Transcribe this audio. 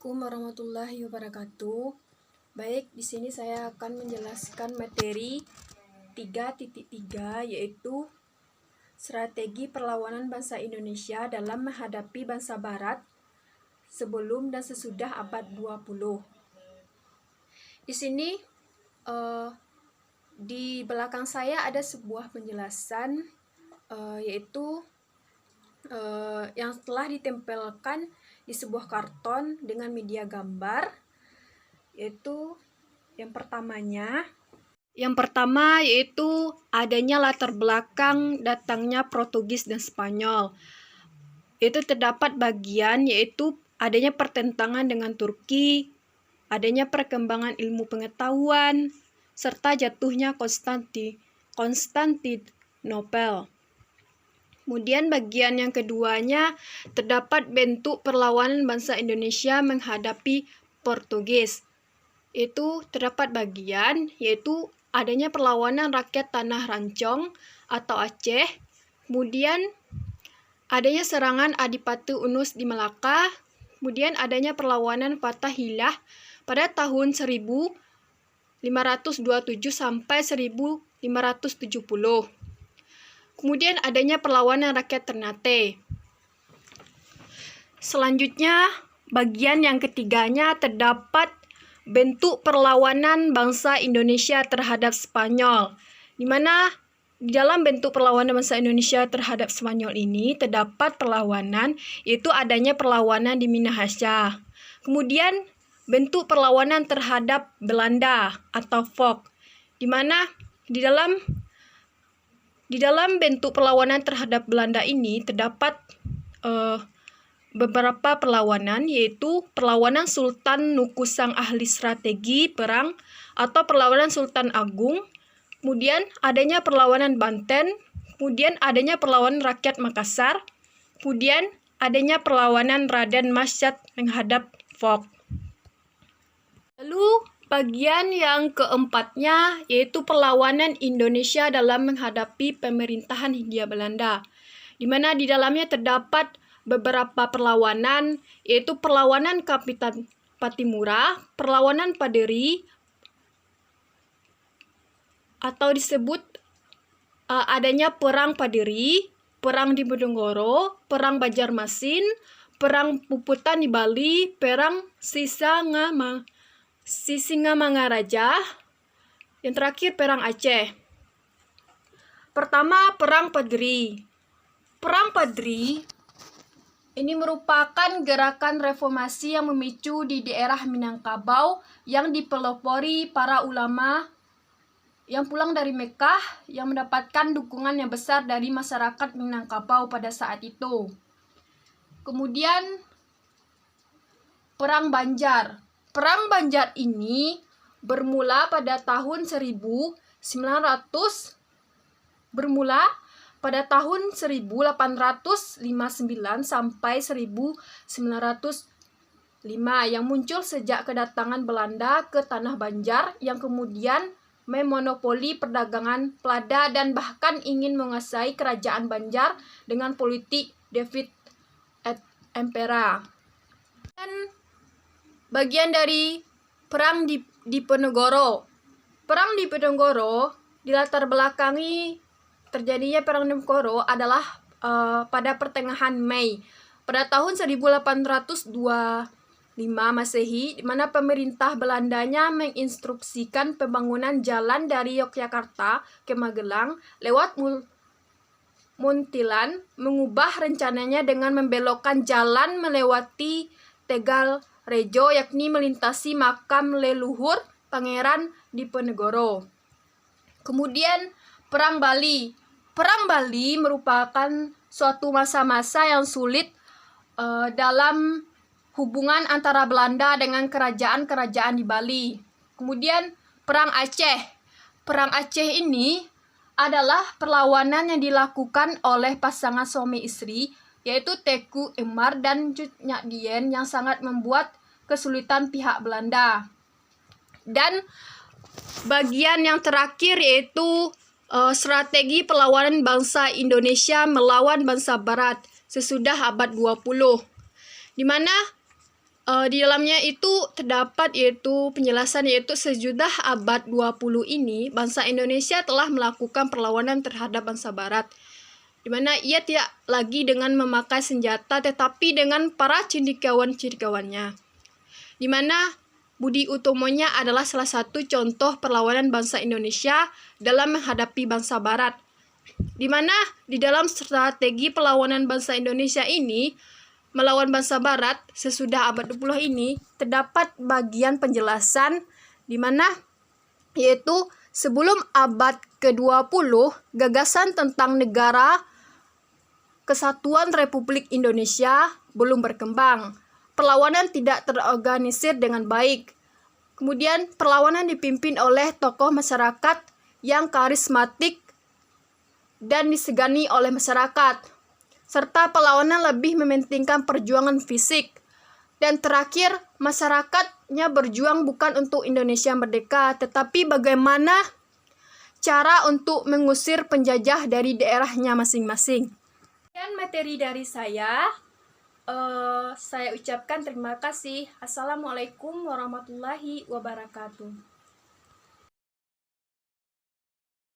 Assalamualaikum warahmatullahi wabarakatuh. Baik, di sini saya akan menjelaskan materi 3.3 yaitu strategi perlawanan bangsa Indonesia dalam menghadapi bangsa Barat sebelum dan sesudah abad 20. Di sini di belakang saya ada sebuah penjelasan yaitu yang telah ditempelkan di sebuah karton dengan media gambar, yaitu yang pertama yaitu adanya latar belakang datangnya Portugis dan Spanyol. Itu terdapat bagian yaitu adanya pertentangan dengan Turki, adanya perkembangan ilmu pengetahuan, serta jatuhnya Konstantinopel. Kemudian bagian yang keduanya terdapat bentuk perlawanan bangsa Indonesia menghadapi Portugis. Itu terdapat bagian yaitu adanya perlawanan rakyat Tanah Rancong atau Aceh, kemudian adanya serangan Adipati Unus di Melaka, kemudian adanya perlawanan Fathahilah pada tahun 1527 sampai 1570. Kemudian adanya perlawanan rakyat Ternate. Selanjutnya, bagian yang ketiganya terdapat bentuk perlawanan bangsa Indonesia terhadap Spanyol, di mana di dalam bentuk perlawanan bangsa Indonesia terhadap Spanyol ini terdapat perlawanan, yaitu adanya perlawanan di Minahasa. Kemudian bentuk perlawanan terhadap Belanda atau Volk, di mana di dalam bentuk perlawanan terhadap Belanda ini terdapat beberapa perlawanan, yaitu perlawanan Sultan Nukusang ahli strategi perang atau perlawanan Sultan Agung, kemudian adanya perlawanan Banten, kemudian adanya perlawanan rakyat Makassar, kemudian adanya perlawanan Raden Masyad menghadap Volk. Lalu bagian yang keempatnya yaitu perlawanan Indonesia dalam menghadapi pemerintahan Hindia Belanda, di mana di dalamnya terdapat beberapa perlawanan, yaitu perlawanan Kapitan Patimura, perlawanan Paderi, atau disebut adanya Perang Paderi, Perang Diponegoro, Perang Banjarmasin, Perang Puputan di Bali, Perang Sisingamangaraja, yang terakhir Perang Aceh. Pertama, Perang Paderi. Perang Paderi ini merupakan gerakan reformasi yang memicu di daerah Minangkabau yang dipelopori para ulama yang pulang dari Mekah yang mendapatkan dukungan yang besar dari masyarakat Minangkabau pada saat itu. Kemudian Perang Banjar. Perang Banjar ini bermula pada tahun 1859 sampai 1905 yang muncul sejak kedatangan Belanda ke Tanah Banjar yang kemudian memonopoli perdagangan pelada dan bahkan ingin menguasai kerajaan Banjar dengan politik David et Impera. Dan bagian dari Perang Diponegoro. Perang Diponegoro dilatar belakangi terjadinya Perang Diponegoro adalah pada pertengahan Mei pada tahun 1825 Masehi, di mana pemerintah Belandanya menginstruksikan pembangunan jalan dari Yogyakarta ke Magelang lewat Muntilan, mengubah rencananya dengan membelokkan jalan melewati Tegal Rejo, yakni melintasi makam leluhur Pangeran Diponegoro. Kemudian Perang Bali. Perang Bali merupakan suatu masa-masa yang sulit dalam hubungan antara Belanda dengan kerajaan-kerajaan di Bali. Kemudian Perang Aceh. Perang Aceh ini adalah perlawanan yang dilakukan oleh pasangan suami istri, yaitu Teku Umar dan Cut Nyak Dien, yang sangat membuat kesulitan pihak Belanda. Dan bagian yang terakhir yaitu strategi perlawanan bangsa Indonesia melawan bangsa Barat sesudah abad 20, di mana Di dalamnya itu terdapat yaitu penjelasan yaitu sesudah abad 20 ini bangsa Indonesia telah melakukan perlawanan terhadap bangsa Barat, di mana ia tidak lagi dengan memakai senjata tetapi dengan para cendekiawan-cendekiawannya, di mana Budi Utomonya adalah salah satu contoh perlawanan bangsa Indonesia dalam menghadapi bangsa Barat, di mana di dalam strategi perlawanan bangsa Indonesia ini melawan bangsa Barat sesudah abad 20 ini terdapat bagian penjelasan di mana yaitu sebelum abad ke-20 gagasan tentang negara Kesatuan Republik Indonesia belum berkembang. Perlawanan tidak terorganisir dengan baik. Kemudian perlawanan dipimpin oleh tokoh masyarakat yang karismatik dan disegani oleh masyarakat, serta perlawanan lebih mementingkan perjuangan fisik. Dan terakhir, masyarakatnya berjuang bukan untuk Indonesia merdeka, tetapi bagaimana cara untuk mengusir penjajah dari daerahnya masing-masing. Dan materi dari saya ucapkan terima kasih. Assalamualaikum warahmatullahi wabarakatuh.